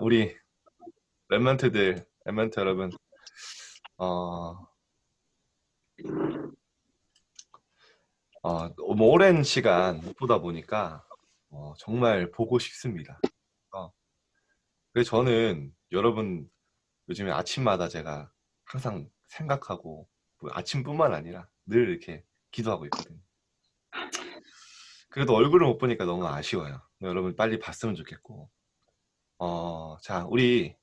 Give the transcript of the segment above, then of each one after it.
우리 랩런트 여러분, 어, 너무 오랜 시간 못 보다 보니까 정말 보고 싶습니다. 어, 그래서 저는 여러분 요즘에 아침마다 제가 항상 생각하고 뭐 아침뿐만 아니라 늘 이렇게 기도하고 있거든요. 그래도 얼굴을 못 보니까 너무 아쉬워요. 여러분 빨리 봤으면 좋겠고. 자, 우리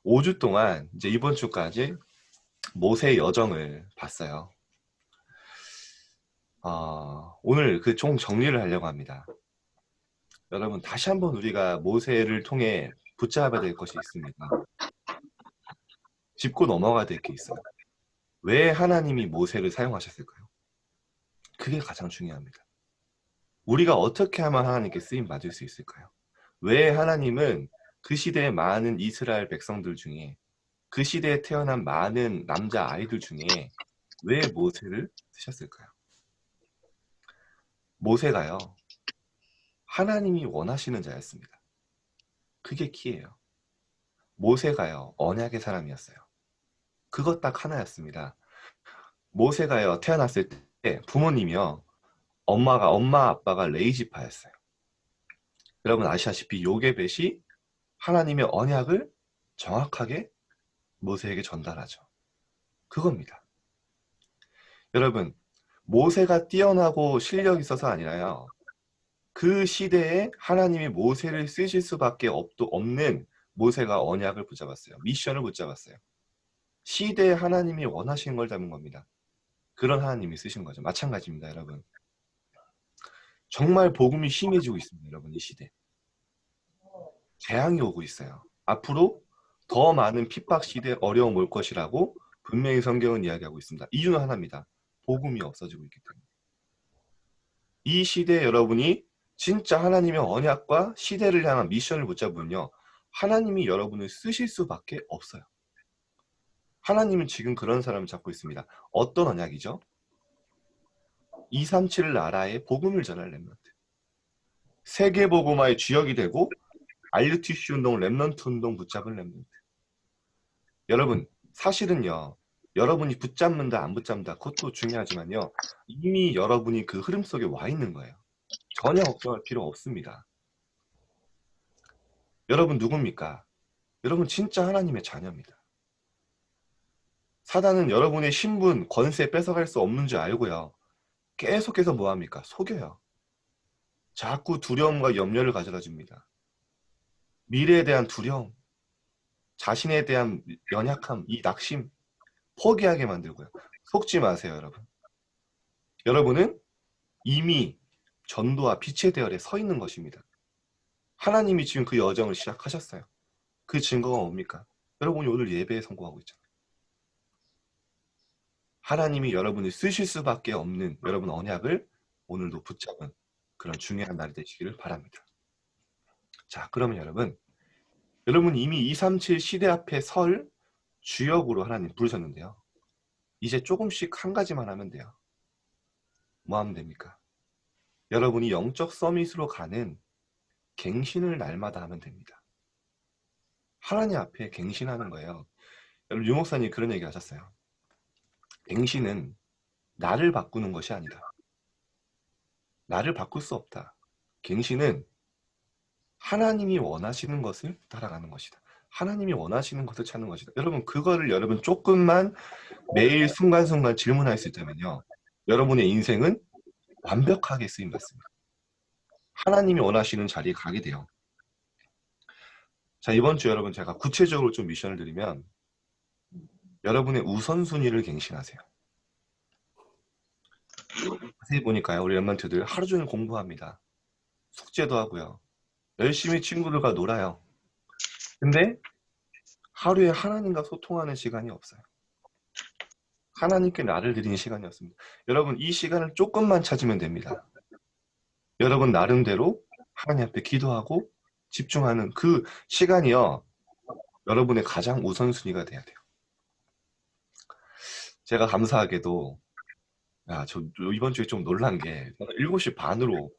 5주 동안 이제 이번 주까지 모세 여정을 봤어요. 오늘 그 총 정리를 하려고 합니다. 여러분, 다시 한번 우리가 모세를 통해 붙잡아야 될 것이 있습니다. 짚고 넘어가야 될 게 있어요. 왜 하나님이 모세를 사용하셨을까요? 그게 가장 중요합니다. 우리가 어떻게 하면 하나님께 쓰임 받을 수 있을까요? 왜 하나님은 그 시대의 많은 이스라엘 백성들 중에 그 시대에 태어난 많은 남자 아이들 중에 왜 모세를 쓰셨을까요? 모세가요, 하나님이 원하시는 자였습니다. 그게 키예요. 모세가요, 언약의 사람이었어요. 그것 딱 하나였습니다. 모세가요, 태어났을 때 부모님이요, 엄마 아빠가 레이지파였어요. 여러분 아시다시피 요게벳이 하나님의 언약을 정확하게 모세에게 전달하죠. 그겁니다. 여러분, 모세가 뛰어나고 실력이 있어서 아니라요, 그 시대에 하나님이 모세를 쓰실 수밖에 없는 모세가 언약을 붙잡았어요. 미션을 붙잡았어요. 시대에 하나님이 원하시는 걸 잡은 겁니다. 그런 하나님이 쓰신 거죠. 마찬가지입니다, 여러분. 정말 복음이 심해지고 있습니다, 여러분. 이 시대 재앙이 오고 있어요. 앞으로 더 많은 핍박 시대, 어려움 올 것이라고 분명히 성경은 이야기하고 있습니다. 이유는 하나입니다. 복음이 없어지고 있기 때문에. 이 시대에 여러분이 진짜 하나님의 언약과 시대를 향한 미션을 붙잡으면요, 하나님이 여러분을 쓰실 수밖에 없어요. 하나님은 지금 그런 사람을 찾고 있습니다. 어떤 언약이죠? 237 나라에 복음을 전할 렘넌트. 세계복음화의 주역이 되고 RUTC 운동, 렘넌트 운동 붙잡은 렘넌트. 여러분, 사실은요, 여러분이 붙잡는다, 안 붙잡는다, 그것도 중요하지만요, 이미 여러분이 그 흐름 속에 와 있는 거예요. 전혀 걱정할 필요 없습니다. 여러분 누굽니까? 여러분 진짜 하나님의 자녀입니다. 사단은 여러분의 신분, 권세 뺏어갈 수 없는 줄 알고요, 계속해서 뭐합니까? 속여요. 자꾸 두려움과 염려를 가져다 줍니다. 미래에 대한 두려움, 자신에 대한 연약함, 이 낙심, 포기하게 만들고요. 속지 마세요, 여러분. 여러분은 이미 전도와 빛의 대열에 서 있는 것입니다. 하나님이 지금 그 여정을 시작하셨어요. 그 증거가 뭡니까? 여러분이 오늘 예배에 성공하고 있잖아요. 하나님이 여러분을 쓰실 수밖에 없는 여러분 언약을 오늘도 붙잡은 그런 중요한 날이 되시기를 바랍니다. 자, 그러면 여러분 이미 237 시대 앞에 설 주역으로 하나님 부르셨는데요. 이제 조금씩 한 가지만 하면 돼요. 뭐 하면 됩니까? 여러분이 영적 서밋으로 가는 갱신을 날마다 하면 됩니다. 하나님 앞에 갱신하는 거예요. 여러분 유 목사님 그런 얘기 하셨어요. 갱신은 나를 바꾸는 것이 아니다. 나를 바꿀 수 없다. 갱신은 하나님이 원하시는 것을 따라가는 것이다. 하나님이 원하시는 것을 찾는 것이다. 여러분 그거를 여러분 조금만 매일 순간순간 질문할 수 있다면요, 여러분의 인생은 완벽하게 쓰임받습니다. 하나님이 원하시는 자리에 가게 돼요. 자, 이번 주 여러분 제가 구체적으로 좀 미션을 드리면 여러분의 우선순위를 갱신하세요. 자세히 보니까요, 우리 랩런트들 하루 종일 공부합니다. 숙제도 하고요. 열심히 친구들과 놀아요. 근데 하루에 하나님과 소통하는 시간이 없어요. 하나님께 나를 드리는 시간이 없습니다. 여러분 이 시간을 조금만 찾으면 됩니다. 여러분 나름대로 하나님 앞에 기도하고 집중하는 그 시간이요, 여러분의 가장 우선순위가 돼야 돼요. 제가 감사하게도 저 이번 주에 좀 놀란 게, 저는 7시 반으로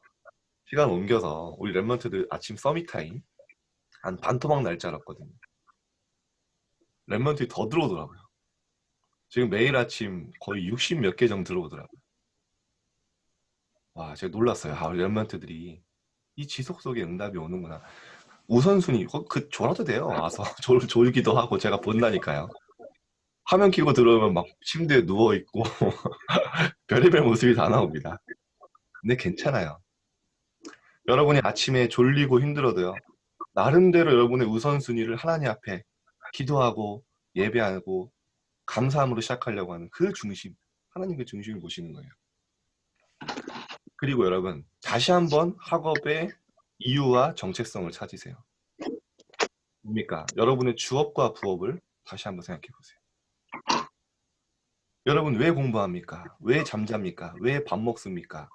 시간 옮겨서 우리 랩런트들 아침 서밋 타임 한 반토막 날 줄 알았거든요. 랩런트들이 더 들어오더라고요. 지금 매일 아침 거의 60 몇 개 정도 들어오더라고요. 와, 제가 놀랐어요. 아, 랩런트들이 이 지속 속에 응답이 오는구나. 우선순위, 그 졸아도 돼요. 와서 졸기도 하고 제가 본다니까요. 화면 켜고 들어오면 막 침대에 누워있고 별의별 모습이 다 나옵니다. 근데 괜찮아요. 여러분이 아침에 졸리고 힘들어도요. 나름대로 여러분의 우선순위를 하나님 앞에 기도하고 예배하고 감사함으로 시작하려고 하는 그 중심, 하나님 그 중심을 보시는 거예요. 그리고 여러분, 다시 한번 학업의 이유와 정체성을 찾으세요. 뭡니까? 여러분의 주업과 부업을 다시 한번 생각해 보세요. 여러분 왜 공부합니까? 왜 잠잡니까? 왜 밥 먹습니까?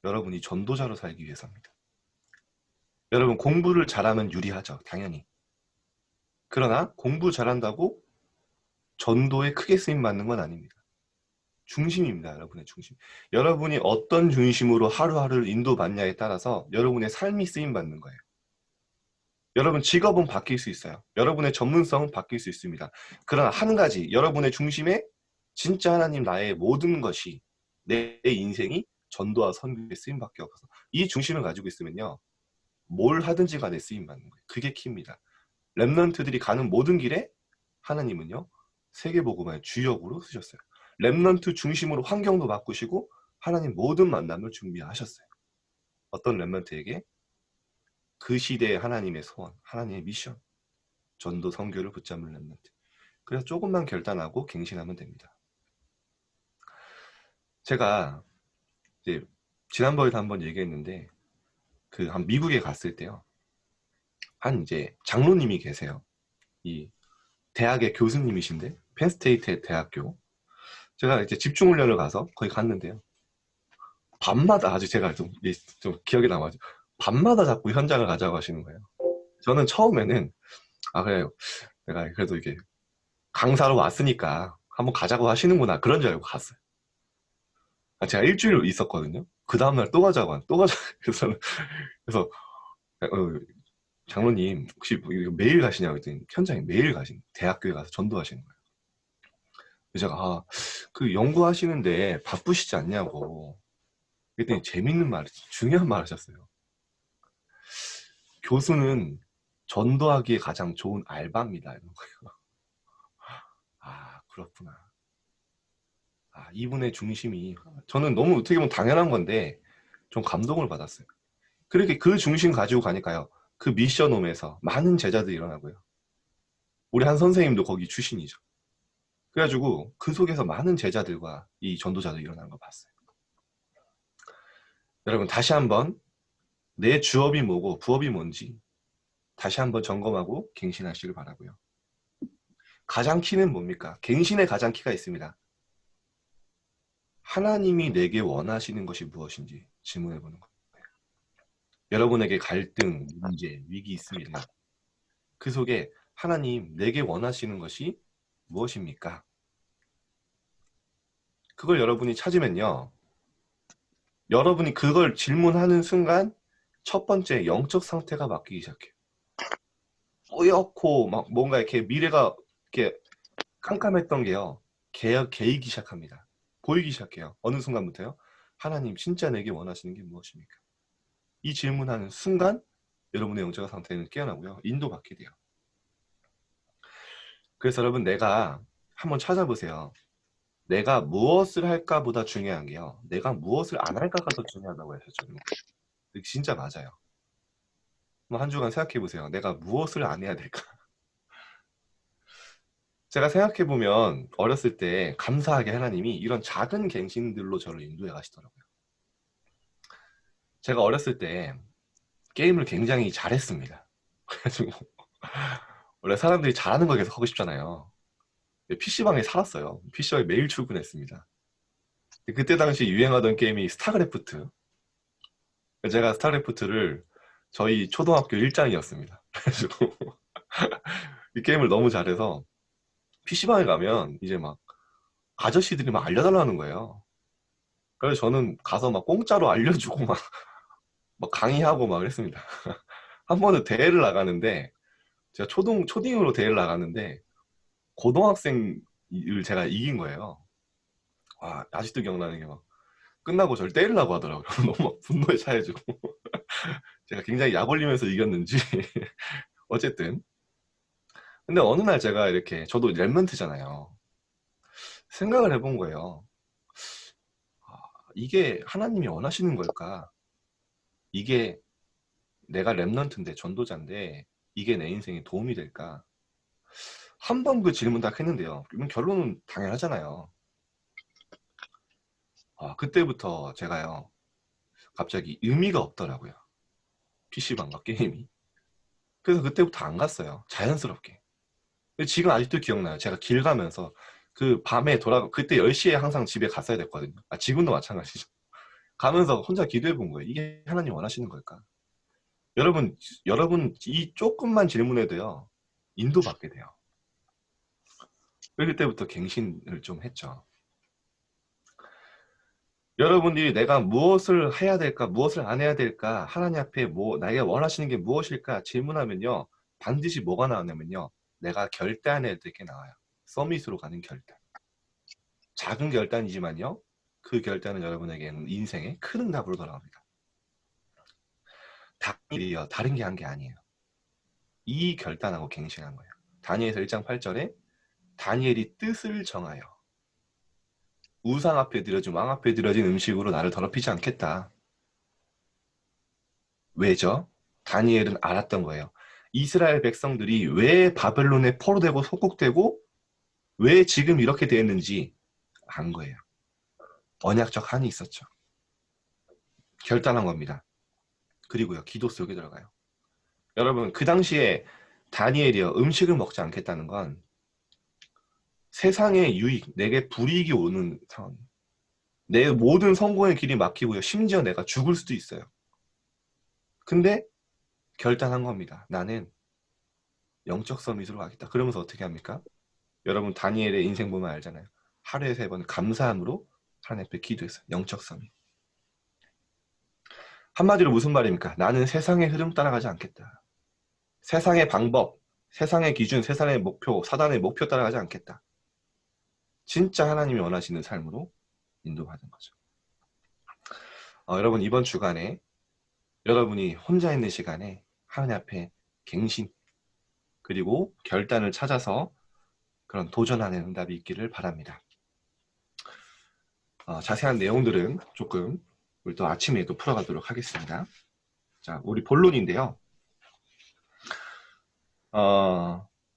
여러분이 전도자로 살기 위해서입니다. 여러분 공부를 잘하면 유리하죠. 당연히. 그러나 공부 잘한다고 전도에 크게 쓰임받는 건 아닙니다. 중심입니다. 여러분의 중심. 여러분이 어떤 중심으로 하루하루를 인도받냐에 따라서 여러분의 삶이 쓰임받는 거예요. 여러분 직업은 바뀔 수 있어요. 여러분의 전문성은 바뀔 수 있습니다. 그러나 한 가지, 여러분의 중심에 진짜 하나님 나의 모든 것이, 내 인생이 전도와 선교에 쓰임밖에 없어서 이 중심을 가지고 있으면요. 뭘 하든지 간에 쓰임받는 거예요. 그게 키입니다. 랩런트들이 가는 모든 길에 하나님은요. 세계복음화의 주역으로 쓰셨어요. 랩런트 중심으로 환경도 바꾸시고 하나님 모든 만남을 준비하셨어요. 어떤 랩런트에게 그 시대의 하나님의 소원, 하나님의 미션, 전도 선교를 붙잡는 랩런트. 그래서 조금만 결단하고 갱신하면 됩니다. 제가 이제 지난번에도 한번 얘기했는데 그 한 미국에 갔을 때요. 한 이제 장로님이 계세요. 이 대학의 교수님이신데 펜스테이트 대학교. 제가 이제 집중훈련을 가서 거기 갔는데요. 밤마다 아주 제가 좀 기억에 남아죠. 밤마다 자꾸 현장을 가자고 하시는 거예요. 저는 처음에는 아 그래요. 내가 그래도 이게 강사로 왔으니까 한번 가자고 하시는구나 그런 줄 알고 갔어요. 제가 일주일 있었거든요. 그 다음날 또 가자고 또 가자. 그래서 장로님 혹시 매일 가시냐고 했더니 현장에 매일 가신 대학교에 가서 전도하시는 거예요. 그래서 제가 그 연구하시는데 바쁘시지 않냐고 그랬더니 재밌는 말, 중요한 말 하셨어요. 교수는 전도하기에 가장 좋은 알바입니다. 이런 거예요. 아 그렇구나. 아 이분의 중심이 저는 너무 어떻게 보면 당연한 건데 좀 감동을 받았어요. 그렇게 그 중심 가지고 가니까요. 그 미션홈에서 많은 제자들이 일어나고요. 우리 한 선생님도 거기 출신이죠. 그래가지고 그 속에서 많은 제자들과 이 전도자도 일어나는 거 봤어요. 여러분 다시 한번 내 주업이 뭐고 부업이 뭔지 다시 한번 점검하고 갱신하시길 바라고요. 가장 키는 뭡니까? 갱신의 가장 키가 있습니다. 하나님이 내게 원하시는 것이 무엇인지 질문해 보는 거예요. 여러분에게 갈등, 문제, 위기 있습니다. 그 속에 하나님 내게 원하시는 것이 무엇입니까? 그걸 여러분이 찾으면요. 여러분이 그걸 질문하는 순간 첫 번째 영적 상태가 바뀌기 시작해요. 뿌옇고 막 뭔가 이렇게 미래가 이렇게 깜깜했던 게요. 개이기 시작합니다. 보이기 시작해요. 어느 순간부터요. 하나님 진짜 내게 원하시는 게 무엇입니까? 이 질문하는 순간 여러분의 영적 상태는 깨어나고요. 인도받게 돼요. 그래서 여러분 내가 한번 찾아보세요. 내가 무엇을 할까 보다 중요한 게요. 내가 무엇을 안 할까가 더 중요하다고 하셨죠. 진짜 맞아요. 한 주간 생각해 보세요. 내가 무엇을 안 해야 될까? 제가 생각해 보면 어렸을 때 감사하게 하나님이 이런 작은 갱신들로 저를 인도해 가시더라고요. 제가 어렸을 때 게임을 굉장히 잘했습니다. 그래가지고 원래 사람들이 잘하는 거 계속 하고 싶잖아요. PC방에 살았어요. PC방에 매일 출근했습니다. 그때 당시 유행하던 게임이 스타크래프트. 제가 스타크래프트를 저희 초등학교 1장이었습니다. 그래가지고 이 게임을 너무 잘해서 PC방에 가면 이제 막 아저씨들이 막 알려달라는 거예요. 그래서 저는 가서 막 공짜로 알려주고 막 강의하고 막 그랬습니다. 한 번은 대회를 나가는데 제가 초딩으로 대회를 나갔는데 고등학생을 제가 이긴 거예요. 와, 아직도 기억나는 게 막 끝나고 저를 때리려고 하더라고요. 너무 막 분노에 차해지고 제가 굉장히 약 올리면서 이겼는지 어쨌든 근데 어느 날 제가 이렇게 저도 랩런트잖아요. 생각을 해본 거예요. 아, 이게 하나님이 원하시는 걸까? 이게 내가 랩런트인데 전도자인데 이게 내 인생에 도움이 될까? 한 번 그 질문 딱 했는데요. 그러면 결론은 당연하잖아요. 그때부터 제가요. 갑자기 의미가 없더라고요. PC방과 게임이. 그래서 그때부터 안 갔어요. 자연스럽게. 근데 지금 아직도 기억나요. 제가 길 가면서 그 밤에 그때 10시에 항상 집에 갔어야 됐거든요. 지금도 마찬가지죠. 가면서 혼자 기도해 본 거예요. 이게 하나님 원하시는 걸까? 여러분 이 조금만 질문해도요. 인도받게 돼요. 그때부터 갱신을 좀 했죠. 여러분들이 내가 무엇을 해야 될까, 무엇을 안 해야 될까, 하나님 앞에 나에게 원하시는 게 무엇일까 질문하면요. 반드시 뭐가 나오냐면요. 내가 결단해야 될 게 나와요. 서밋으로 가는 결단. 작은 결단이지만요. 그 결단은 여러분에게는 인생의 큰 응답으로 돌아옵니다. 다니엘이요. 다른 게 한 게 아니에요. 이 결단하고 갱신한 거예요. 다니엘서 1장 8절에 다니엘이 뜻을 정하여 우상 앞에 드려진 왕 앞에 드려진 음식으로 나를 더럽히지 않겠다. 왜죠? 다니엘은 알았던 거예요. 이스라엘 백성들이 왜 바벨론에 포로되고 속국되고 왜 지금 이렇게 되었는지 안 거예요. 언약적 한이 있었죠. 결단한 겁니다. 그리고요. 기도 속에 들어가요. 여러분 그 당시에 다니엘이요. 음식을 먹지 않겠다는 건 세상의 유익, 내게 불이익이 오는 상황. 내 모든 성공의 길이 막히고요. 심지어 내가 죽을 수도 있어요. 근데 결단한 겁니다. 나는 영적 서밋으로 가겠다. 그러면서 어떻게 합니까? 여러분 다니엘의 인생 보면 알잖아요. 하루에 3번 감사함으로 하나님 앞에 기도했어요. 영적 서밋. 한마디로 무슨 말입니까? 나는 세상의 흐름 따라가지 않겠다. 세상의 방법, 세상의 기준, 세상의 목표, 사단의 목표 따라가지 않겠다. 진짜 하나님이 원하시는 삶으로 인도받은 거죠. 여러분 이번 주간에 여러분이 혼자 있는 시간에 하나님 앞에 갱신 그리고 결단을 찾아서 그런 도전하는 응답이 있기를 바랍니다. 자세한 내용들은 조금 우리 또 아침에 또 풀어가도록 하겠습니다. 자, 우리 본론인데요.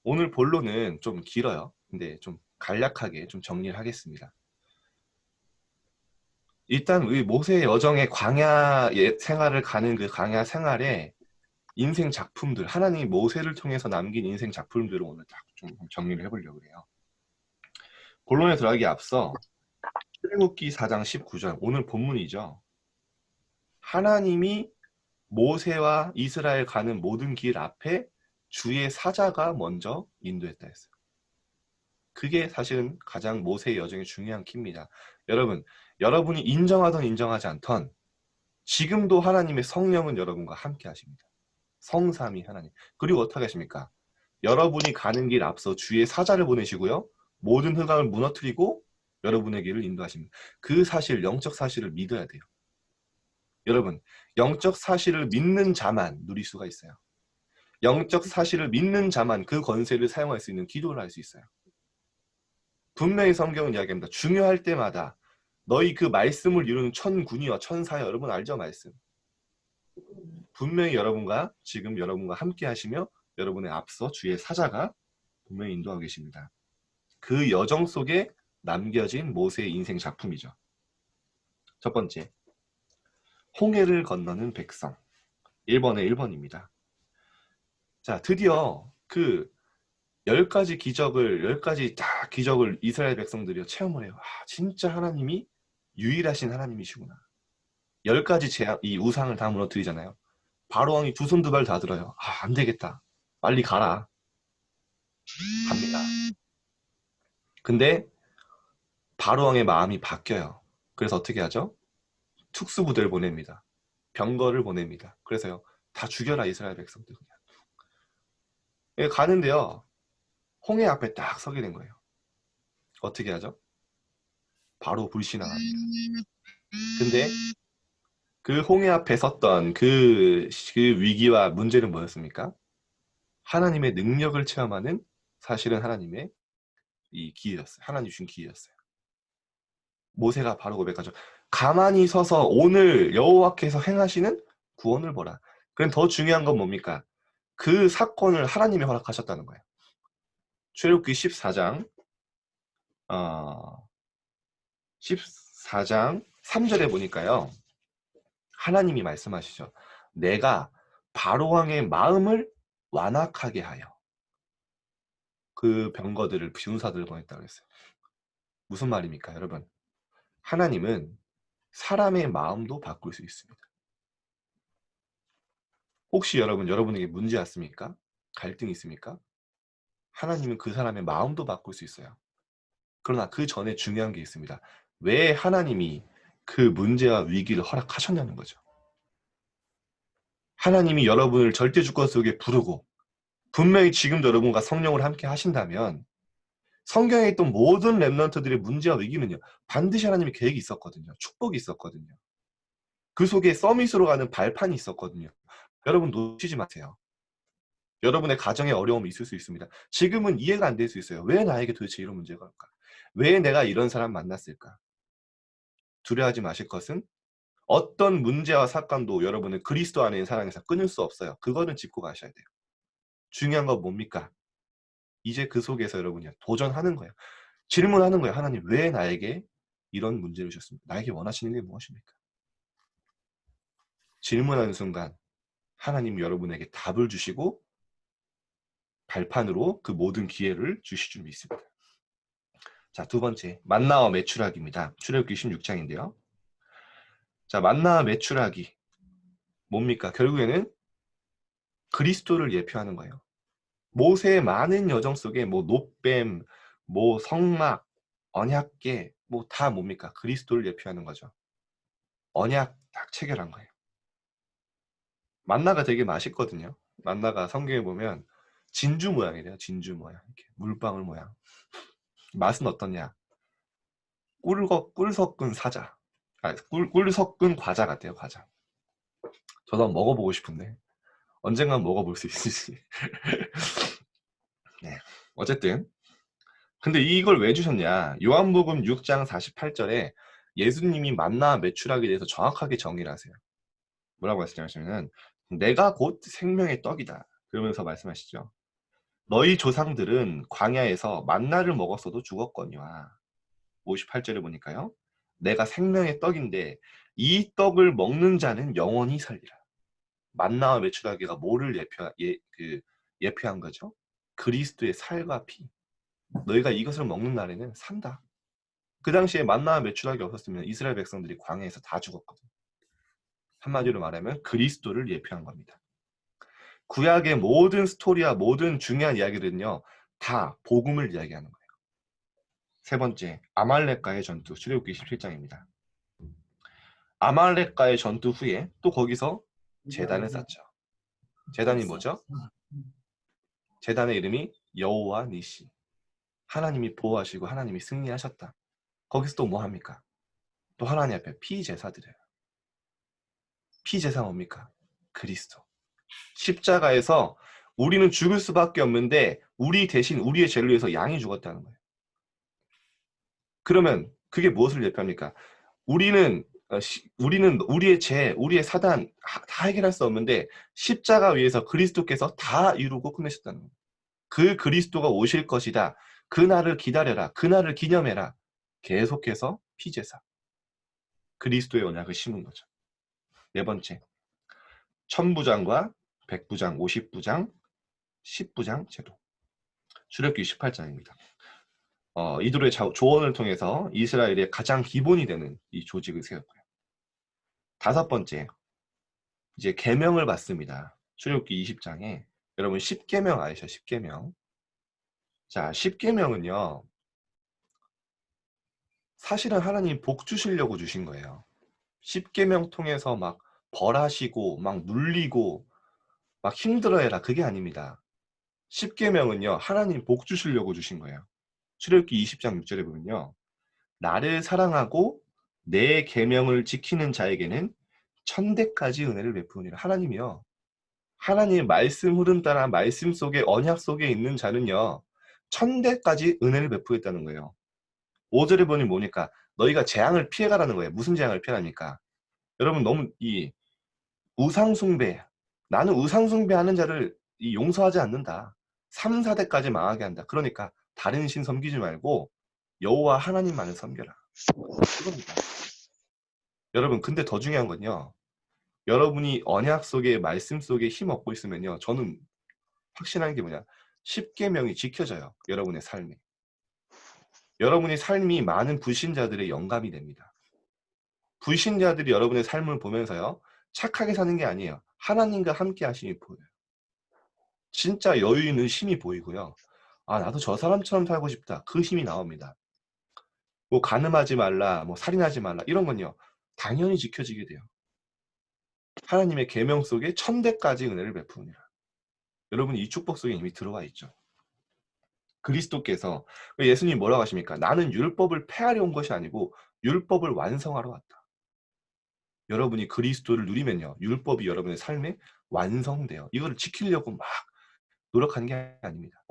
오늘 본론은 좀 길어요. 근데 좀 간략하게 좀 정리를 하겠습니다. 일단 우리 모세의 여정의 광야 생활을 가는 그 광야 생활에 인생 작품들, 하나님이 모세를 통해서 남긴 인생 작품들을 오늘 딱 좀 정리를 해보려고 해요. 본론에 들어가기 앞서 출애굽기 4장 19절 오늘 본문이죠. 하나님이 모세와 이스라엘 가는 모든 길 앞에 주의 사자가 먼저 인도했다 했어요. 그게 사실은 가장 모세의 여정의 중요한 키입니다. 여러분이 인정하던 인정하지 않던 지금도 하나님의 성령은 여러분과 함께 하십니다. 성삼위 하나님. 그리고 어떻게 하십니까? 여러분이 가는 길 앞서 주의 사자를 보내시고요. 모든 흑암을 무너뜨리고 여러분의 길을 인도하십니다. 그 사실, 영적 사실을 믿어야 돼요. 여러분, 영적 사실을 믿는 자만 누릴 수가 있어요. 영적 사실을 믿는 자만 그 권세를 사용할 수 있는 기도를 할 수 있어요. 분명히 성경은 이야기합니다. 중요할 때마다 너희 그 말씀을 이루는 천군이와 천사여 여러분 알죠? 말씀. 분명히 지금 여러분과 함께 하시며 여러분의 앞서 주의 사자가 분명히 인도하고 계십니다. 그 여정 속에 남겨진 모세의 인생 작품이죠. 첫 번째, 홍해를 건너는 백성. 1번의 1번입니다. 자, 드디어 그 10가지 기적을 이스라엘 백성들이 체험을 해요. 진짜 하나님이 유일하신 하나님이시구나. 10가지 이 우상을 다 무너뜨리잖아요. 바로왕이 두 손 두 발 다 들어요. 안 되겠다. 빨리 가라. 갑니다. 근데 바로왕의 마음이 바뀌어요. 그래서 어떻게 하죠? 특수부대를 보냅니다. 병거를 보냅니다. 그래서요. 다 죽여라 이스라엘 백성들. 그냥. 가는데요. 홍해 앞에 딱 서게 된 거예요. 어떻게 하죠? 바로 불신앙합니다. 근데 그 홍해 앞에 섰던 그 위기와 문제는 뭐였습니까? 하나님의 능력을 체험하는 사실은 하나님의 이 기회였어요. 하나님 주신 기회였어요. 모세가 바로 고백하죠. 가만히 서서 오늘 여호와께서 행하시는 구원을 보라. 그럼 더 중요한 건 뭡니까? 그 사건을 하나님이 허락하셨다는 거예요. 출애굽기 14장 14장 3절에 보니까요. 하나님이 말씀하시죠. 내가 바로왕의 마음을 완악하게 하여 그 병거들을 병사들을 보냈다고 했어요. 무슨 말입니까, 여러분? 하나님은 사람의 마음도 바꿀 수 있습니다. 혹시 여러분에게 문제 왔습니까? 갈등이 있습니까? 하나님은 그 사람의 마음도 바꿀 수 있어요. 그러나 그 전에 중요한 게 있습니다. 왜 하나님이 그 문제와 위기를 허락하셨냐는 거죠. 하나님이 여러분을 절대 주권 속에 부르고 분명히 지금도 여러분과 성령을 함께 하신다면 성경에 있던 모든 렘넌트들의 문제와 위기는요. 반드시 하나님의 계획이 있었거든요. 축복이 있었거든요. 그 속에 서밋으로 가는 발판이 있었거든요. 여러분 놓치지 마세요. 여러분의 가정에 어려움이 있을 수 있습니다. 지금은 이해가 안 될 수 있어요. 왜 나에게 도대체 이런 문제가 올까? 왜 내가 이런 사람 만났을까? 두려워하지 마실 것은 어떤 문제와 사건도 여러분은 그리스도 안에 있는 사랑에서 끊을 수 없어요. 그거는 짚고 가셔야 돼요. 중요한 건 뭡니까? 이제 그 속에서 여러분이 도전하는 거예요. 질문하는 거예요. 하나님 왜 나에게 이런 문제를 주셨습니까? 나에게 원하시는 게 무엇입니까? 질문하는 순간 하나님 여러분에게 답을 주시고 발판으로 그 모든 기회를 주실 줄 믿습니다. 자, 두 번째 만나와 메추라기입니다. 출애굽기 16장인데요. 자, 만나와 메추라기 뭡니까? 결국에는 그리스도를 예표하는 거예요. 모세의 많은 여정 속에 뭐 노뱀, 뭐 성막, 언약궤 뭐 다 뭡니까? 그리스도를 예표하는 거죠. 언약 딱 체결한 거예요. 만나가 되게 맛있거든요. 만나가 성경에 보면 진주 모양이래요. 진주 모양. 이렇게 물방울 모양. 맛은 어떠냐? 꿀 섞은 사자. 꿀 섞은 과자 같아요. 과자. 저도 한번 먹어보고 싶은데 언젠간 먹어볼 수 있을지. 네. 어쨌든 근데 이걸 왜 주셨냐? 요한복음 6장 48절에 예수님이 만나 메추라기에 대해서 정확하게 정의를 하세요. 뭐라고 말씀하시냐면 내가 곧 생명의 떡이다. 그러면서 말씀하시죠. 너희 조상들은 광야에서 만나를 먹었어도 죽었거니와 58절에 보니까요. 내가 생명의 떡인데 이 떡을 먹는 자는 영원히 살리라. 만나와 메추라기가 뭐를 예표한 거죠? 그리스도의 살과 피. 너희가 이것을 먹는 날에는 산다. 그 당시에 만나와 메추라기 없었으면 이스라엘 백성들이 광야에서 다 죽었거든. 한마디로 말하면 그리스도를 예표한 겁니다. 구약의 모든 스토리와 모든 중요한 이야기들은요. 다 복음을 이야기하는 거예요. 세 번째, 아말렉과의 전투, 출애굽기 17장입니다. 아말렉과의 전투 후에 또 거기서 제단을 쌓죠. 제단이 뭐죠? 제단의 이름이 여호와 니시. 하나님이 보호하시고 하나님이 승리하셨다. 거기서 또 뭐 합니까? 또 하나님 앞에 피제사 드려요. 피제사 뭡니까? 그리스도. 십자가에서 우리는 죽을 수밖에 없는데 우리 대신 우리의 죄를 위해서 양이 죽었다는 거예요. 그러면 그게 무엇을 예표합니까? 우리는 우리의 죄, 우리의 사단 다 해결할 수 없는데 십자가 위에서 그리스도께서 다 이루고 끝내셨다는 거예요. 그 그리스도가 오실 것이다. 그날을 기다려라. 그날을 기념해라. 계속해서 피제사. 그리스도의 언약을 심은 거죠. 네 번째, 천부장과 백부장, 50부장, 10부장 제도. 출애굽기 18장입니다. 이들의 조언을 통해서 이스라엘의 가장 기본이 되는 이 조직을 세웠고요. 다섯 번째, 이제 계명을 받습니다. 출애굽기 20장에 여러분 10계명 아시죠? 10계명. 자, 10계명은요. 사실은 하나님 복 주시려고 주신 거예요. 10계명 통해서 막 벌하시고 막 물리고 막 힘들어해라 그게 아닙니다. 10계명은요 하나님 복 주시려고 주신 거예요. 출애굽기 20장 6절에 보면요. 나를 사랑하고 내 계명을 지키는 자에게는 천대까지 은혜를 베푸니라. 하나님이요. 하나님의 말씀 흐름 따라 말씀 속에 언약 속에 있는 자는요. 천대까지 은혜를 베푸겠다는 거예요. 5절에 보니 뭐니까 너희가 재앙을 피해가라는 거예요. 무슨 재앙을 피해갑니까? 여러분 너무 이 우상숭배 나는 우상숭배하는 자를 용서하지 않는다. 3, 4대까지 망하게 한다. 그러니까 다른 신 섬기지 말고 여호와 하나님만을 섬겨라. 그겁니다. 여러분 근데 더 중요한 건요. 여러분이 언약 속에 말씀 속에 힘 얻고 있으면요. 저는 확신한 게 뭐냐. 10계명이 지켜져요. 여러분의 삶에. 여러분의 삶이 많은 불신자들의 영감이 됩니다. 불신자들이 여러분의 삶을 보면서요. 착하게 사는 게 아니에요. 하나님과 함께 하심이 보여요. 진짜 여유 있는 힘이 보이고요. 아 나도 저 사람처럼 살고 싶다. 그 힘이 나옵니다. 뭐 간음하지 말라, 뭐 살인하지 말라 이런 건요. 당연히 지켜지게 돼요. 하나님의 계명 속에 천대까지 은혜를 베푸니라. 여러분이 이 축복 속에 이미 들어와 있죠. 그리스도께서 예수님이 뭐라고 하십니까? 나는 율법을 폐하려 온 것이 아니고 율법을 완성하러 왔다. 여러분이 그리스도를 누리면요. 율법이 여러분의 삶에 완성돼요. 이거를 지키려고 막 노력하는 게 아닙니다.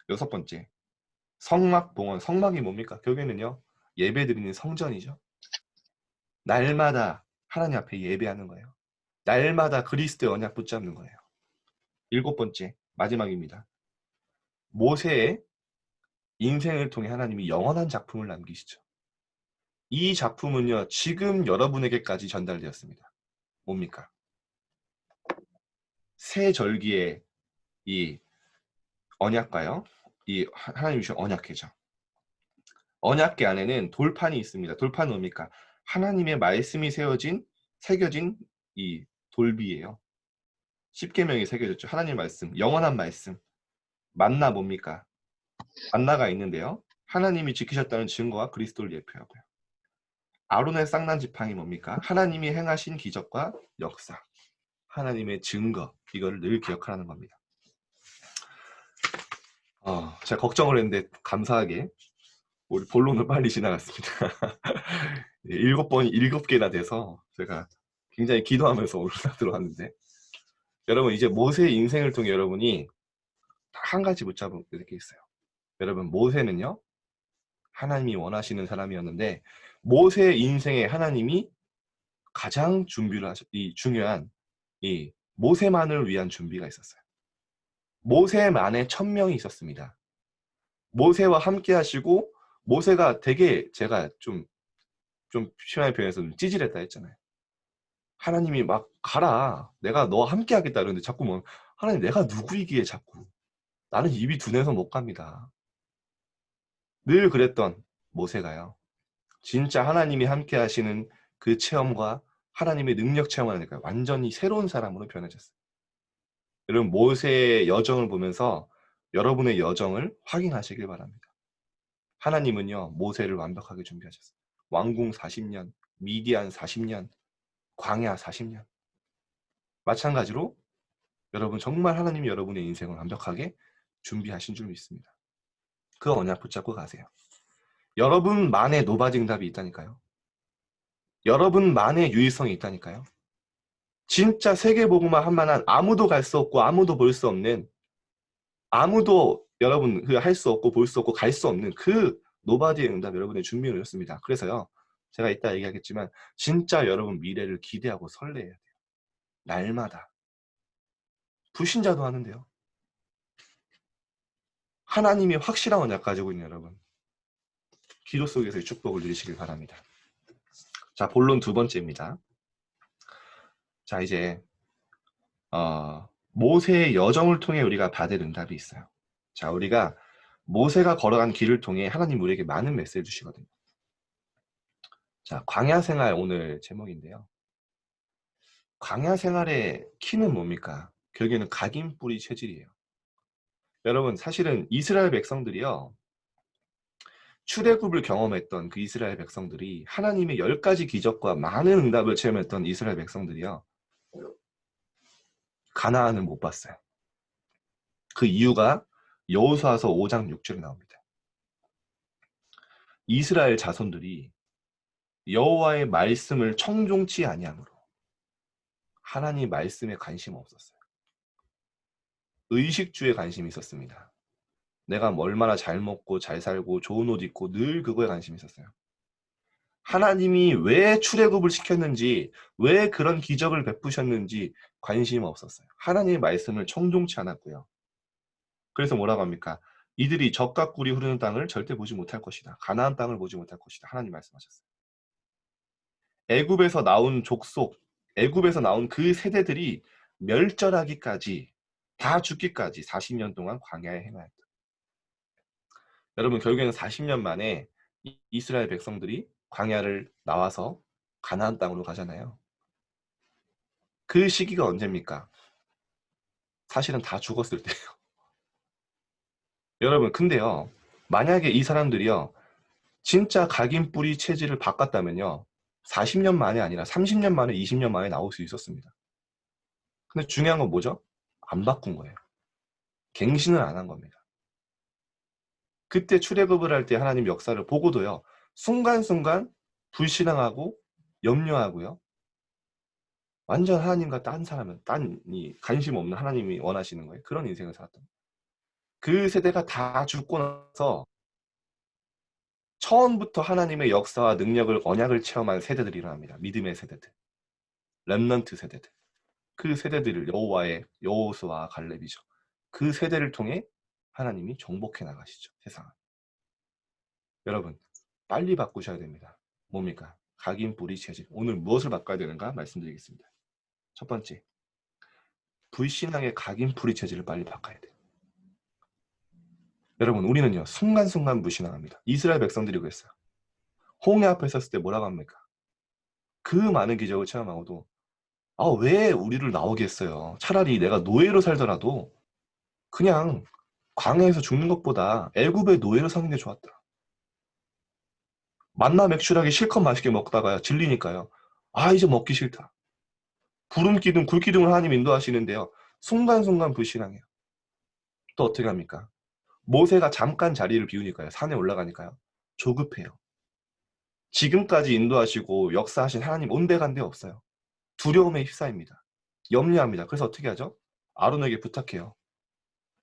6번째. 성막봉헌. 성막이 뭡니까? 결국에는요. 예배드리는 성전이죠. 날마다 하나님 앞에 예배하는 거예요. 날마다 그리스도의 언약 붙잡는 거예요. 7번째. 마지막입니다. 모세의 인생을 통해 하나님이 영원한 작품을 남기시죠. 이 작품은요. 지금 여러분에게까지 전달되었습니다. 뭡니까? 새 절기의 이 언약과요. 이 하나님이 주신 언약궤죠. 언약궤 안에는 돌판이 있습니다. 돌판은 뭡니까? 하나님의 말씀이 새겨진 이 돌비예요. 10계명이 새겨졌죠. 하나님의 말씀, 영원한 말씀. 만나 뭡니까? 만나가 있는데요. 하나님이 지키셨다는 증거와 그리스도를 예표하고요. 아론의 쌍난 지팡이 뭡니까? 하나님이 행하신 기적과 역사. 하나님의 증거. 이거를 늘 기억하라는 겁니다. 제가 걱정을 했는데 감사하게 우리 본론을 빨리 지나갔습니다. 7개나 돼서 제가 굉장히 기도하면서 오늘 딱 들어왔는데 여러분 이제 모세의 인생을 통해 여러분이 한 가지 붙잡을 게 있어요. 여러분 모세는요. 하나님이 원하시는 사람이었는데 모세의 인생에 하나님이 가장 중요한 이 모세만을 위한 준비가 있었어요. 모세만에 1000명이 있었습니다. 모세와 함께 하시고 모세가 되게 제가 좀 심하게 표현해서 찌질했다 했잖아요. 하나님이 막 가라. 내가 너와 함께 하겠다. 그러는데 자꾸 뭐 하나님 내가 누구이기에 자꾸. 나는 입이 둔해서 못 갑니다. 늘 그랬던 모세가요. 진짜 하나님이 함께 하시는 그 체험과 하나님의 능력 체험을 하니까 완전히 새로운 사람으로 변해졌어요. 여러분 모세의 여정을 보면서 여러분의 여정을 확인하시길 바랍니다. 하나님은요. 모세를 완벽하게 준비하셨어요. 왕궁 40년, 미디안 40년, 광야 40년. 마찬가지로 여러분 정말 하나님이 여러분의 인생을 완벽하게 준비하신 줄 믿습니다. 그 언약 붙잡고 가세요. 여러분만의 노바증답이 있다니까요. 여러분만의 유일성이 있다니까요. 진짜 세계복음화 한 만한 아무도 갈 수 없고 아무도 볼 수 없는 아무도 여러분 할 수 없고 볼 수 없고 갈 수 없는 그 노바디의 응답 여러분의 준비를 해줬습니다. 그래서요. 제가 이따 얘기하겠지만 진짜 여러분 미래를 기대하고 설레야 돼요. 날마다. 불신자도 하는데요. 하나님이 확실한 언약 가지고 있는 여러분. 기도 속에서의 축복을 누리시길 바랍니다. 자, 본론 2번째입니다. 자, 이제 모세의 여정을 통해 우리가 받을 응답이 있어요. 자, 우리가 모세가 걸어간 길을 통해 하나님 우리에게 많은 메시지를 주시거든요. 자, 광야 생활 오늘 제목인데요. 광야 생활의 키는 뭡니까? 결국에는 각인뿌리 체질이에요. 여러분 사실은 이스라엘 백성들이요. 출애굽을 경험했던 그 이스라엘 백성들이 하나님의 10가지 기적과 많은 응답을 체험했던 이스라엘 백성들이요. 가나안을 못 봤어요. 그 이유가 여호수아서 5장 6절에 나옵니다. 이스라엘 자손들이 여호와의 말씀을 청종치 아니하므로 하나님 말씀에 관심 없었어요. 의식주에 관심이 있었습니다. 내가 얼마나 잘 먹고 잘 살고 좋은 옷 입고 늘 그거에 관심이 있었어요. 하나님이 왜 출애굽을 시켰는지, 왜 그런 기적을 베푸셨는지 관심이 없었어요. 하나님의 말씀을 청종치 않았고요. 그래서 뭐라고 합니까? 이들이 젖과 꿀이 흐르는 땅을 절대 보지 못할 것이다. 가나안 땅을 보지 못할 것이다. 하나님 말씀하셨어요. 애굽에서 나온 족속, 애굽에서 나온 그 세대들이 멸절하기까지, 다 죽기까지 40년 동안 광야에 행하였다. 여러분, 결국에는 40년 만에 이스라엘 백성들이 광야를 나와서 가나안 땅으로 가잖아요. 그 시기가 언제입니까? 사실은 다 죽었을 때예요. 여러분, 근데요, 만약에 이 사람들이요, 진짜 각인 뿌리 체질을 바꿨다면요, 40년 만에 아니라 30년 만에, 20년 만에 나올 수 있었습니다. 근데 중요한 건 뭐죠? 안 바꾼 거예요. 갱신을 안 한 겁니다. 그때 출애굽을 할 때 하나님 역사를 보고도요, 순간순간 불신앙하고 염려하고요, 완전 하나님과 딴 사람은, 딴이 관심 없는 하나님이 원하시는 거예요. 그런 인생을 살았던 거예요. 그 세대가 다 죽고 나서 처음부터 하나님의 역사와 능력을, 언약을 체험한 세대들이 일어납니다. 믿음의 세대들, 렘넌트 세대들. 그 세대들을 여호수아와 갈렙이죠. 그 세대를 통해 하나님이 정복해 나가시죠. 세상을. 여러분, 빨리 바꾸셔야 됩니다. 뭡니까? 각인 뿌리 체질. 오늘 무엇을 바꿔야 되는가 말씀드리겠습니다. 첫 번째, 불신앙의 각인 뿌리 체질을 빨리 바꿔야 돼요. 여러분, 우리는요, 순간순간 불신앙합니다. 이스라엘 백성들이 그랬어요. 홍해 앞에 섰을 때 뭐라고 합니까? 그 많은 기적을 체험하고도 왜 우리를 나오게 했어요? 차라리 내가 노예로 살더라도 그냥 광야에서 죽는 것보다 애굽의 노예로 사는 게 좋았다. 만나 맥주라기 실컷 맛있게 먹다가 질리니까요. 이제 먹기 싫다. 부름기둥, 굴기둥을 하나님 인도하시는데요. 순간순간 불신앙해요. 또 어떻게 합니까? 모세가 잠깐 자리를 비우니까요. 산에 올라가니까요. 조급해요. 지금까지 인도하시고 역사하신 하나님 온데간데 없어요. 두려움에 휩싸입니다. 염려합니다. 그래서 어떻게 하죠? 아론에게 부탁해요.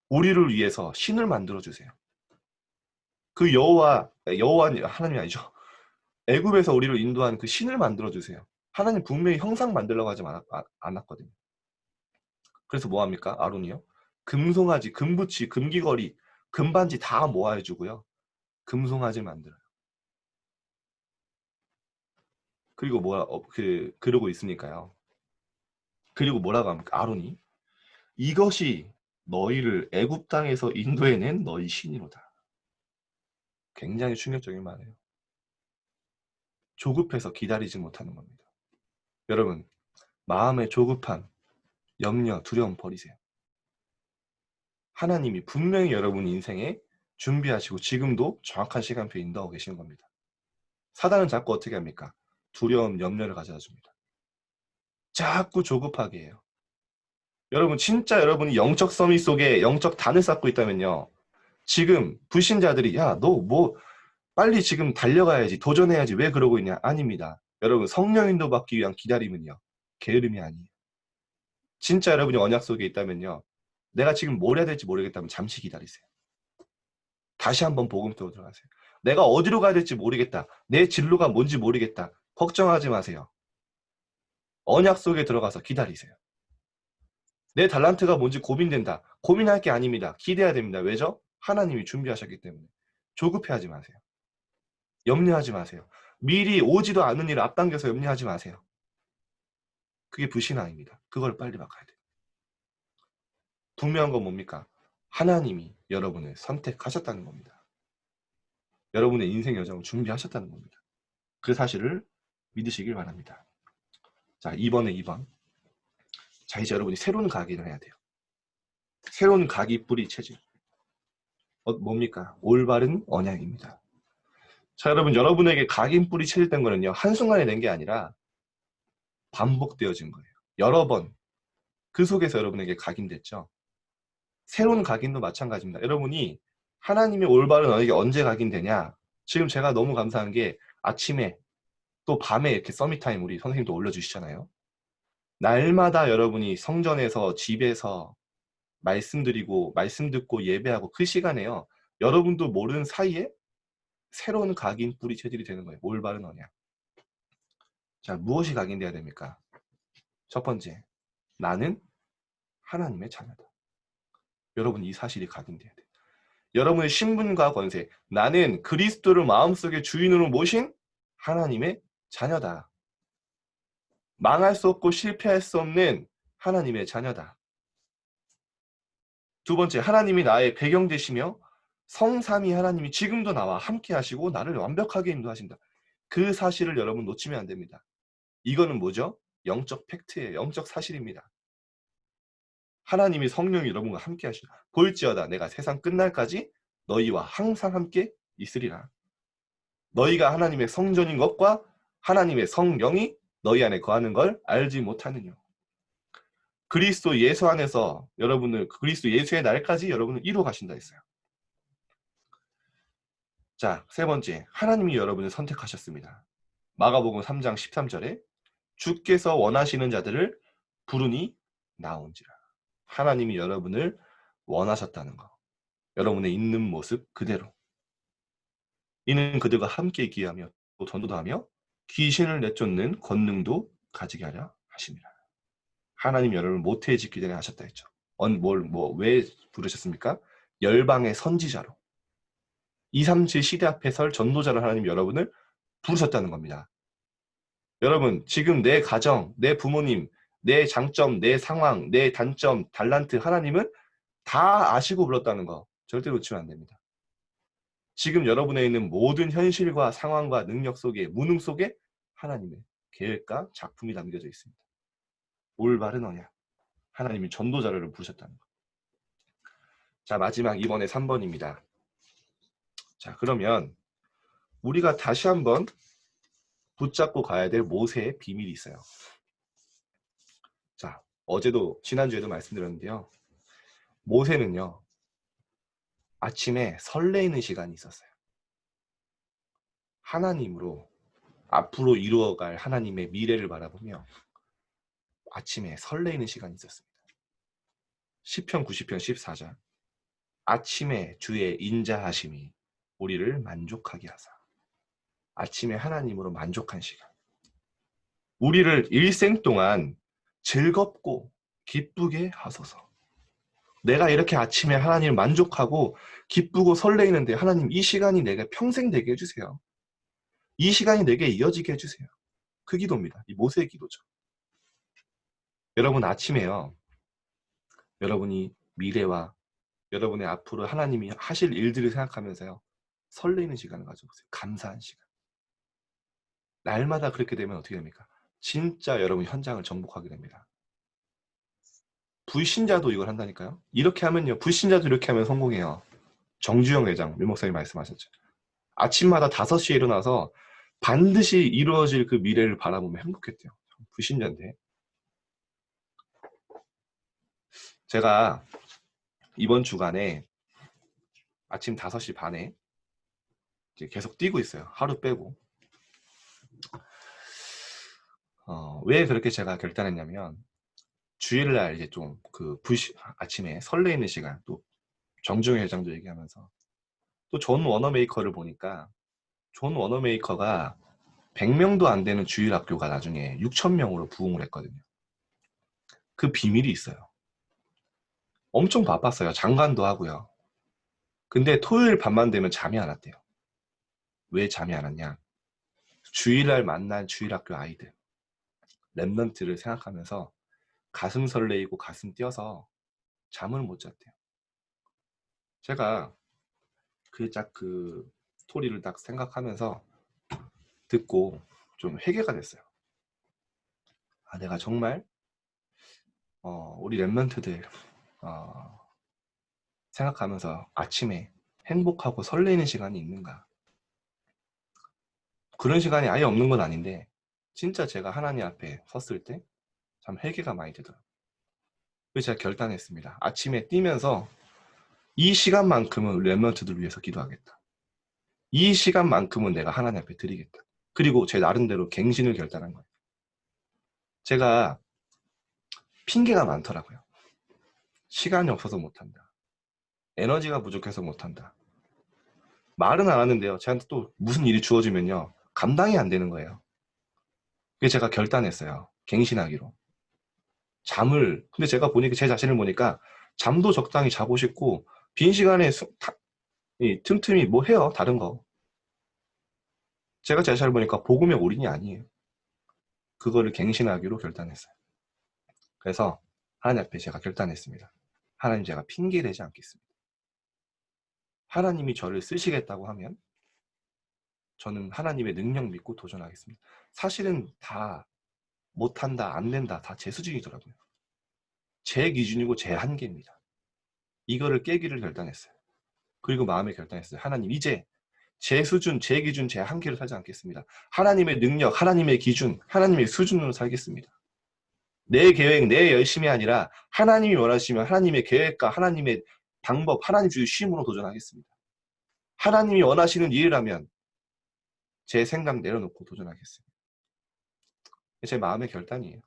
우리를 위해서 신을 만들어주세요. 그 여호와 하나님이 아니죠. 애굽에서 우리를 인도한 그 신을 만들어주세요. 하나님 분명히 형상 만들려고 하지 않았거든요. 그래서 뭐합니까? 아론이요? 금송아지, 금부치, 금귀걸이, 금반지 다 모아해주고요. 금송아지 만들어요. 그리고 그러고 있으니까요. 그리고 뭐라고 합니까? 아론이 이것이 너희를 애굽 땅에서 인도해낸 너희 신이로다. 굉장히 충격적인 말이에요. 조급해서 기다리지 못하는 겁니다. 여러분, 마음의 조급함, 염려, 두려움 버리세요. 하나님이 분명히 여러분 인생에 준비하시고 지금도 정확한 시간표에 인도하고 계시는 겁니다. 사단은 자꾸 어떻게 합니까? 두려움, 염려를 가져다 줍니다. 자꾸 조급하게 해요. 여러분, 진짜 여러분이 영적 서밋 속에 영적 단을 쌓고 있다면요. 지금 불신자들이 야, 너 뭐 빨리 지금 달려가야지, 도전해야지, 왜 그러고 있냐? 아닙니다. 여러분, 성령 인도 받기 위한 기다림은요. 게으름이 아니에요. 진짜 여러분이 언약 속에 있다면요. 내가 지금 뭘 해야 될지 모르겠다면 잠시 기다리세요. 다시 한번 복음으로 들어가세요. 내가 어디로 가야 될지 모르겠다. 내 진로가 뭔지 모르겠다. 걱정하지 마세요. 언약 속에 들어가서 기다리세요. 내 달란트가 뭔지 고민된다. 고민할 게 아닙니다. 기대해야 됩니다. 왜죠? 하나님이 준비하셨기 때문에. 조급해하지 마세요. 염려하지 마세요. 미리 오지도 않은 일을 앞당겨서 염려하지 마세요. 그게 불신앙입니다. 그걸 빨리 바꿔야 돼요. 분명한 건 뭡니까? 하나님이 여러분을 선택하셨다는 겁니다. 여러분의 인생 여정을 준비하셨다는 겁니다. 그 사실을 믿으시길 바랍니다. 자, 2번. 자, 이제 여러분이 새로운 각인을 해야 돼요. 새로운 각이 뿌리 체질. 뭡니까? 올바른 언약입니다. 자, 여러분에게 각인 뿌리 체질된 거는요, 한순간에 낸 게 아니라 반복되어진 거예요. 여러 번 그 속에서 여러분에게 각인됐죠. 새로운 각인도 마찬가지입니다. 여러분이 하나님의 올바른 언약이 언제 각인되냐? 지금 제가 너무 감사한 게 아침에 또 밤에 이렇게 서밋타임 우리 선생님도 올려주시잖아요. 날마다 여러분이 성전에서 집에서 말씀드리고 말씀 듣고 예배하고 그 시간에요. 여러분도 모르는 사이에 새로운 각인 뿌리 체질이 되는 거예요. 올바른 언약. 자, 무엇이 각인돼야 됩니까? 첫 번째, 나는 하나님의 자녀다. 여러분 이 사실이 각인돼야 돼요. 여러분의 신분과 권세, 나는 그리스도를 마음속에 주인으로 모신 하나님의 자녀다. 망할 수 없고 실패할 수 없는 하나님의 자녀다. 두 번째, 하나님이 나의 배경 되시며 성삼위 하나님이 지금도 나와 함께 하시고 나를 완벽하게 인도하신다. 그 사실을 여러분 놓치면 안 됩니다. 이거는 뭐죠? 영적 팩트예요. 영적 사실입니다. 하나님이 성령이 여러분과 함께 하시라. 볼지어다 내가 세상 끝날까지 너희와 항상 함께 있으리라. 너희가 하나님의 성전인 것과 하나님의 성령이 너희 안에 거하는 걸 알지 못하느냐. 그리스도 예수 안에서 여러분을 그리스도 예수의 날까지 여러분을 이루어 가신다 했어요. 자, 세 번째, 하나님이 여러분을 선택하셨습니다. 마가복음 3장 13절에 주께서 원하시는 자들을 부르니 나온지라. 하나님이 여러분을 원하셨다는 거. 여러분의 있는 모습 그대로. 이는 그들과 함께 있게 하며 또 전도하며 귀신을 내쫓는 권능도 가지게 하려 하십니다. 하나님 여러분을 모태해지기 전에 하셨다 했죠. 왜 부르셨습니까? 열방의 선지자로. 237 시대 앞에 설 전도자로 하나님 여러분을 부르셨다는 겁니다. 여러분 지금 내 가정, 내 부모님, 내 장점, 내 상황, 내 단점, 달란트 하나님은 다 아시고 불렀다는 거 절대 놓치면 안 됩니다. 지금 여러분에 있는 모든 현실과 상황과 능력 속에 무능 속에 하나님의 계획과 작품이 담겨져 있습니다. 올바른 언약. 하나님이 전도자를 부르셨다는 거. 자, 마지막 이번에 3번입니다. 자, 그러면 우리가 다시 한번 붙잡고 가야 될 모세의 비밀이 있어요. 자, 지난주에도 말씀드렸는데요. 모세는요. 아침에 설레이는 시간이 있었어요. 하나님으로 앞으로 이루어갈 하나님의 미래를 바라보며 아침에 설레이는 시간이 있었습니다. 시편 90편 14절 아침에 주의 인자하심이 우리를 만족하게 하사. 아침에 하나님으로 만족한 시간. 우리를 일생 동안 즐겁고 기쁘게 하소서. 내가 이렇게 아침에 하나님을 만족하고 기쁘고 설레이는데 하나님 이 시간이 내게 평생 되게 해주세요. 이 시간이 내게 이어지게 해주세요. 그 기도입니다. 이 모세의 기도죠. 여러분 아침에요. 여러분이 미래와 여러분의 앞으로 하나님이 하실 일들을 생각하면서요. 설레이는 시간을 가져보세요. 감사한 시간. 날마다 그렇게 되면 어떻게 됩니까? 진짜 여러분 현장을 정복하게 됩니다. 불신자도 이걸 한다니까요. 이렇게 하면요. 불신자도 이렇게 하면 성공해요. 정주영 회장, 밀목사님 말씀하셨죠. 아침마다 5시에 일어나서 반드시 이루어질 그 미래를 바라보며 행복했대요. 불신자인데. 제가 이번 주간에 아침 5시 반에 이제 계속 뛰고 있어요. 하루 빼고. 왜 그렇게 제가 결단했냐면 주일날 이제 좀 아침에 설레이는 시간 또 정주영 회장도 얘기하면서 또 존 워너메이커를 보니까 존 워너메이커가 100명도 안 되는 주일 학교가 나중에 6,000명으로 부흥을 했거든요. 그 비밀이 있어요. 엄청 바빴어요. 장관도 하고요. 근데 토요일 밤만 되면 잠이 안 왔대요. 왜 잠이 안 왔냐? 주일날 만난 주일학교 아이들 랩넌트를 생각하면서 가슴 설레이고 가슴 뛰어서 잠을 못 잤대요. 제가 그 스토리를 딱 생각하면서 듣고 좀 회개가 됐어요. 아, 내가 정말 우리 랩넌트들 생각하면서 아침에 행복하고 설레이는 시간이 있는가? 그런 시간이 아예 없는 건 아닌데 진짜 제가 하나님 앞에 섰을 때 참 회개가 많이 되더라고요. 그래서 제가 결단했습니다. 아침에 뛰면서 이 시간만큼은 렘넌트들 위해서 기도하겠다. 이 시간만큼은 내가 하나님 앞에 드리겠다. 그리고 제 나름대로 갱신을 결단한 거예요. 제가 핑계가 많더라고요. 시간이 없어서 못한다. 에너지가 부족해서 못한다. 말은 안 하는데요. 저한테 또 무슨 일이 주어지면요. 감당이 안 되는 거예요. 그래서 제가 결단했어요. 갱신하기로. 근데 제가 보니까, 제 자신을 보니까 잠도 적당히 자고 싶고, 빈 시간에 틈틈이 뭐 해요. 다른 거. 제가 제 자신을 보니까 복음의 올인이 아니에요. 그거를 갱신하기로 결단했어요. 그래서 하나님 앞에 제가 결단했습니다. 하나님, 제가 핑계 대지 않겠습니다. 하나님이 저를 쓰시겠다고 하면 저는 하나님의 능력 믿고 도전하겠습니다. 사실은 다 못한다, 안 된다, 다 제 수준이더라고요. 제 기준이고 제 한계입니다. 이거를 깨기를 결단했어요. 그리고 마음에 결단했어요. 하나님, 이제 제 수준, 제 기준, 제 한계로 살지 않겠습니다. 하나님의 능력, 하나님의 기준, 하나님의 수준으로 살겠습니다. 내 계획, 내 열심이 아니라 하나님이 원하시면 하나님의 계획과 하나님의 방법, 하나님 주심으로 도전하겠습니다. 하나님이 원하시는 일이라면 제 생각 내려놓고 도전하겠습니다. 제 마음의 결단이에요.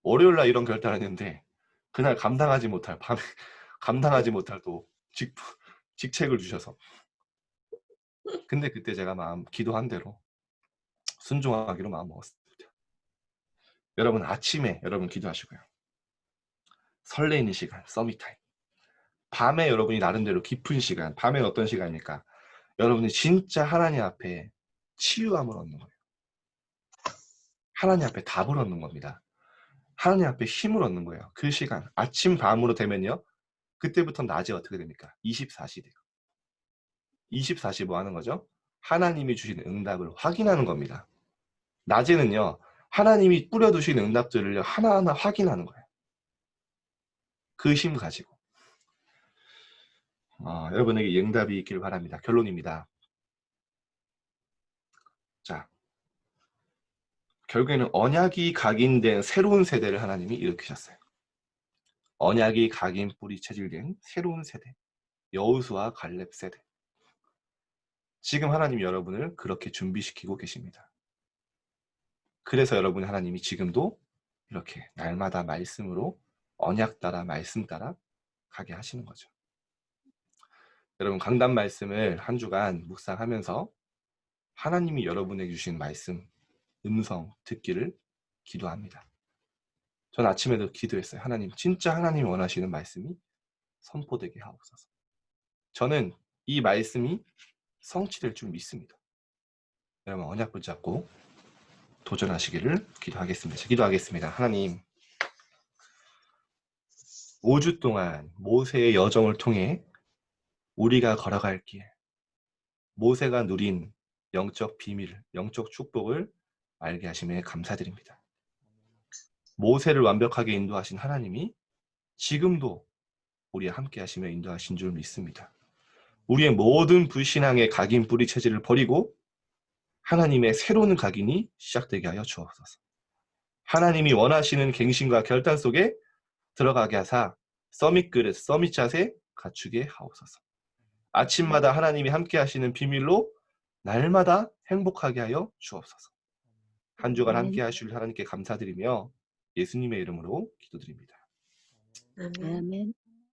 월요일날 이런 결단을 했는데 그날 감당하지 못할, 밤에 감당하지 못할 또 직책을 주셔서. 근데 그때 제가 기도한 대로 순종하기로 마음 먹었습니다. 여러분, 아침에 여러분 기도하시고요. 설레이는 시간, 서밋타임. 밤에 여러분이 나름대로 깊은 시간, 밤엔 어떤 시간입니까? 여러분이 진짜 하나님 앞에 치유함을 얻는 거예요. 하나님 앞에 답을 얻는 겁니다. 하나님 앞에 힘을 얻는 거예요. 그 시간, 아침 밤으로 되면요. 그때부터 낮에 어떻게 됩니까? 24시 돼요. 24시 뭐 하는 거죠? 하나님이 주신 응답을 확인하는 겁니다. 낮에는요. 하나님이 뿌려두신 응답들을 하나하나 확인하는 거예요. 그 힘 가지고. 여러분에게 응답이 있길 바랍니다. 결론입니다. 자, 결국에는 언약이 각인된 새로운 세대를 하나님이 일으키셨어요. 언약이 각인 뿌리 체질된 새로운 세대. 여호수아 갈렙 세대. 지금 하나님이 여러분을 그렇게 준비시키고 계십니다. 그래서 여러분, 하나님이 지금도 이렇게 날마다 말씀으로 언약 따라 말씀 따라 가게 하시는 거죠. 여러분, 강단 말씀을 한 주간 묵상하면서 하나님이 여러분에게 주신 말씀, 음성 듣기를 기도합니다. 전 아침에도 기도했어요. 하나님, 진짜 하나님이 원하시는 말씀이 선포되게 하옵소서. 저는 이 말씀이 성취될 줄 믿습니다. 여러분, 언약 붙잡고 도전하시기를 기도하겠습니다. 기도하겠습니다. 하나님, 5주 동안 모세의 여정을 통해 우리가 걸어갈 길, 모세가 누린 영적 비밀, 영적 축복을 알게 하심에 감사드립니다. 모세를 완벽하게 인도하신 하나님이 지금도 우리와 함께 하시며 인도하신 줄 믿습니다. 우리의 모든 불신앙의 각인 뿌리 체질을 버리고 하나님의 새로운 각인이 시작되게 하여 주옵소서. 하나님이 원하시는 갱신과 결단 속에 들어가게 하사 서밋 그릇, 서밋 자세 갖추게 하옵소서. 아침마다 하나님이 함께 하시는 비밀로 날마다 행복하게 하여 주옵소서. 한 주간 함께 하실 하나님께 감사드리며 예수님의 이름으로 기도드립니다. 아멘.